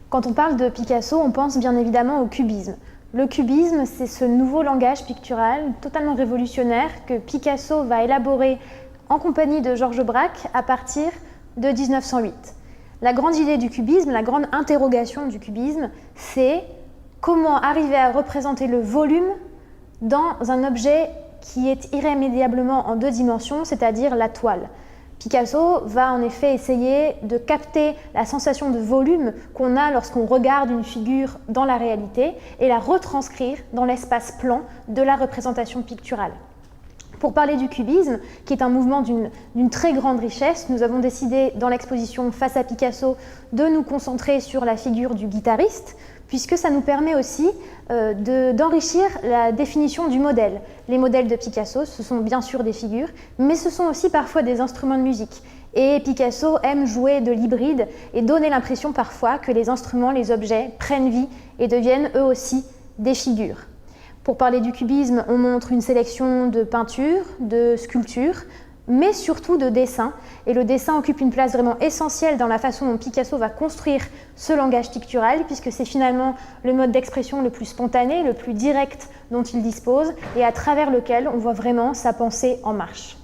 Quand on parle de Picasso, on pense bien évidemment au cubisme. Le cubisme, c'est ce nouveau langage pictural totalement révolutionnaire que Picasso va élaborer en compagnie de Georges Braque à partir de 1908. La grande idée du cubisme, la grande interrogation du cubisme, c'est comment arriver à représenter le volume dans un objet qui est irrémédiablement en deux dimensions, c'est-à-dire la toile. Picasso va en effet essayer de capter la sensation de volume qu'on a lorsqu'on regarde une figure dans la réalité et la retranscrire dans l'espace plan de la représentation picturale. Pour parler du cubisme, qui est un mouvement d'une très grande richesse, nous avons décidé dans l'exposition Face à Picasso de nous concentrer sur la figure du guitariste, puisque ça nous permet aussi d'enrichir la définition du modèle. Les modèles de Picasso, ce sont bien sûr des figures, mais ce sont aussi parfois des instruments de musique. Et Picasso aime jouer de l'hybride et donner l'impression parfois que les instruments, les objets prennent vie et deviennent eux aussi des figures. Pour parler du cubisme, on montre une sélection de peintures, de sculptures, mais surtout de dessins. Et le dessin occupe une place vraiment essentielle dans la façon dont Picasso va construire ce langage pictural, puisque c'est finalement le mode d'expression le plus spontané, le plus direct dont il dispose, et à travers lequel on voit vraiment sa pensée en marche.